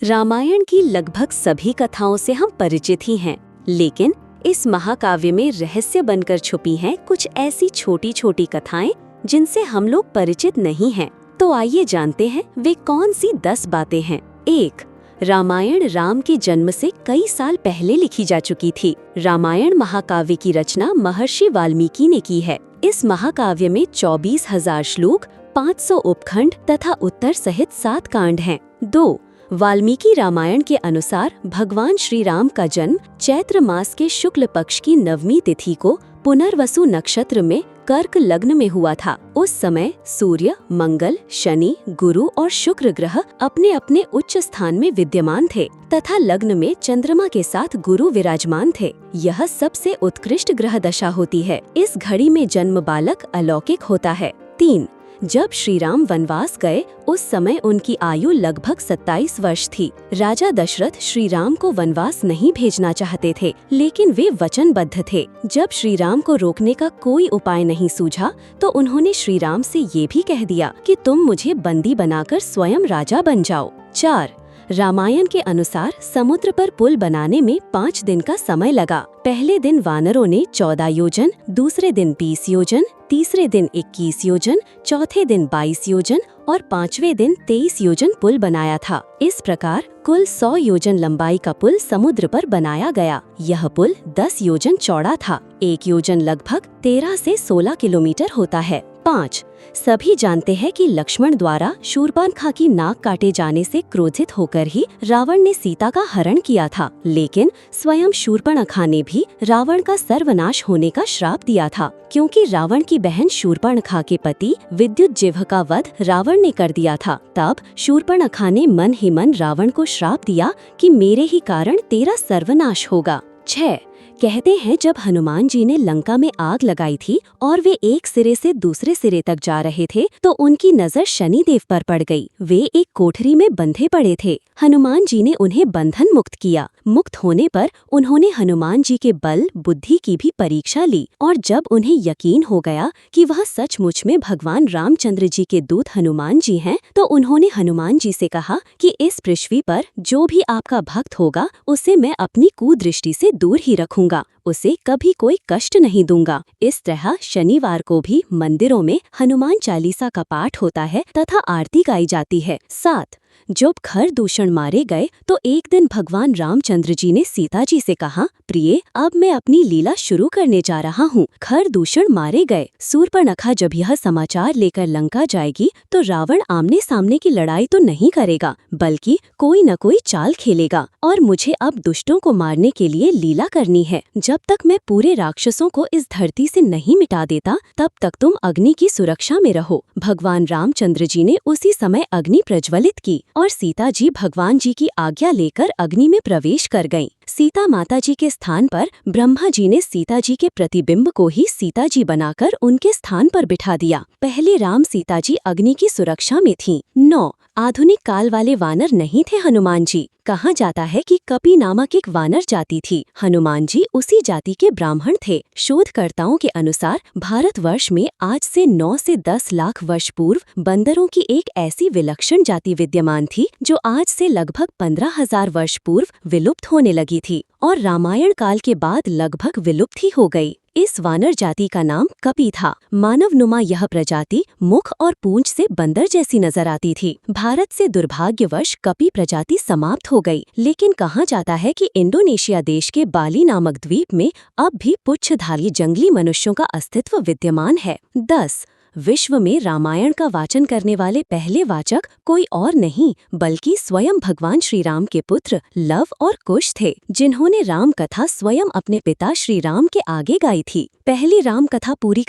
रामायण की लगभग सभी कथाओं से हम परिचित ही हैं, लेकिन इस महाकाव्य में रहस्य बनकर छुपी हैं कुछ ऐसी छोटी छोटी कथाएं जिनसे हम लोग परिचित नहीं हैं। तो आइए जानते हैं वे कौन सी 10 बातें हैं। 1. रामायण राम के जन्म से कई साल पहले लिखी जा चुकी थी। रामायण महाकाव्य की रचना महर्षि वाल्मीकि ने की है। इस महाकाव्य में 24,000 श्लोक, 500 उपखंड तथा उत्तर सहित 7 कांड हैं। 2. वाल्मीकि रामायण के अनुसार भगवान श्री राम का जन्म चैत्र मास के शुक्ल पक्ष की 9वीं तिथि को पुनर्वसु नक्षत्र में कर्क लग्न में हुआ था। उस समय सूर्य, मंगल, शनि, गुरु और शुक्र ग्रह अपने अपने उच्च स्थान में विद्यमान थे तथा लग्न में चंद्रमा के साथ गुरु विराजमान थे। यह सबसे उत्कृष्ट ग्रह दशा होती है। इस घड़ी में जन्म बालक अलौकिक होता है। 3. जब श्री राम वनवास गए उस समय उनकी आयु लगभग 27 वर्ष थी। राजा दशरथ श्री राम को वनवास नहीं भेजना चाहते थे, लेकिन वे वचनबद्ध थे। जब श्री राम को रोकने का कोई उपाय नहीं सूझा तो उन्होंने श्री राम से ये भी कह दिया कि तुम मुझे बंदी बनाकर स्वयं राजा बन जाओ। 4. रामायण के अनुसार समुद्र पर पुल बनाने में 5 दिन का समय लगा। पहले दिन वानरों ने 14 योजन, दूसरे दिन 20 योजन, तीसरे दिन 21 योजन, चौथे दिन 22 योजन और 5वें दिन 23 योजन पुल बनाया था। इस प्रकार कुल 100 योजन लंबाई का पुल समुद्र पर बनाया गया। यह पुल 10 योजन चौड़ा था। 1 योजन लगभग 13 से 16 किलोमीटर होता है। 5. सभी जानते हैं कि लक्ष्मण द्वारा शूर्पणखा की नाक काटे जाने से क्रोधित होकर ही रावण ने सीता का हरण किया था, लेकिन स्वयं शूर्पणखा ने भी रावण का सर्वनाश होने का श्राप दिया था, क्योंकि रावण की बहन शूर्पणखा के पति विद्युतजिह्व का वध रावण ने कर दिया था। तब शूर्पणखा ने मन ही मन रावण को श्राप दिया कि मेरे ही कारण तेरा सर्वनाश होगा। 6. कहते हैं जब हनुमान जी ने लंका में आग लगाई थी और वे एक सिरे से दूसरे सिरे तक जा रहे थे तो उनकी नजर शनि देव पर पड़ गई। वे एक कोठरी में बंधे पड़े थे। हनुमान जी ने उन्हें बंधन मुक्त किया। मुक्त होने पर उन्होंने हनुमान जी के बल बुद्धि की भी परीक्षा ली और जब उन्हें यकीन हो गया कि वह सचमुच में भगवान रामचंद्र जी के दूत हनुमान जी हैं, तो उन्होंने हनुमान जी से कहा कि इस पृथ्वी पर जो भी आपका भक्त होगा उसे मैं अपनी कुदृष्टि से दूर ही रखूंगा, उसे कभी कोई कष्ट नहीं दूंगा। इस तरह शनिवार को भी मंदिरों में हनुमान चालीसा का पाठ होता है तथा आरती गाई जाती है। 7. जब खरदूषण मारे गए तो एक दिन भगवान रामचंद्र जी ने सीता जी से कहा, प्रिय, अब मैं अपनी लीला शुरू करने जा रहा हूँ। खरदूषण मारे गए। शूर्पणखा जब यह समाचार लेकर लंका जाएगी तो रावण आमने सामने की लड़ाई तो नहीं करेगा, बल्कि कोई न कोई चाल खेलेगा और मुझे अब दुष्टों को मारने के लिए लीला करनी है। जब तक मैं पूरे राक्षसों को इस धरती से नहीं मिटा देता तब तक तुम अग्नि की सुरक्षा में रहो। भगवान रामचंद्र जी ने उसी समय अग्नि प्रज्वलित की और सीता जी भगवान जी की आज्ञा लेकर अग्नि में प्रवेश कर गईं। सीता माता जी के स्थान पर ब्रह्मा जी ने सीता जी के प्रतिबिंब को ही सीता जी बनाकर उनके स्थान पर बिठा दिया। पहले राम सीता जी अग्नि की सुरक्षा में थीं। 9. आधुनिक काल वाले वानर नहीं थे हनुमान जी। कहा जाता है कि कपि नामक एक वानर जाति थी। हनुमान जी उसी जाति के ब्राह्मण थे। शोधकर्ताओं के अनुसार भारतवर्ष में आज से 9 से 10 लाख वर्ष पूर्व बंदरों की एक ऐसी विलक्षण जाति विद्यमान थी जो आज से लगभग 15,000 वर्ष पूर्व विलुप्त होने लगी थी और रामायण काल के बाद लगभग विलुप्त ही हो गई। इस वानर जाति का नाम कपि था। मानवनुमा यह प्रजाति मुख और पूंछ से बंदर जैसी नजर आती थी। भारत से दुर्भाग्यवश कपि प्रजाति समाप्त हो गई, लेकिन कहा जाता है कि इंडोनेशिया देश के बाली नामक द्वीप में अब भी पुच्छधारी जंगली मनुष्यों का अस्तित्व विद्यमान है। 10. विश्व में रामायण का वाचन करने वाले पहले वाचक कोई और नहीं बल्कि स्वयं भगवान श्री राम के पुत्र लव और कुश थे, जिन्होंने राम कथा स्वयं अपने पिता श्री राम के आगे गाई थी। पहली राम कथा पूरी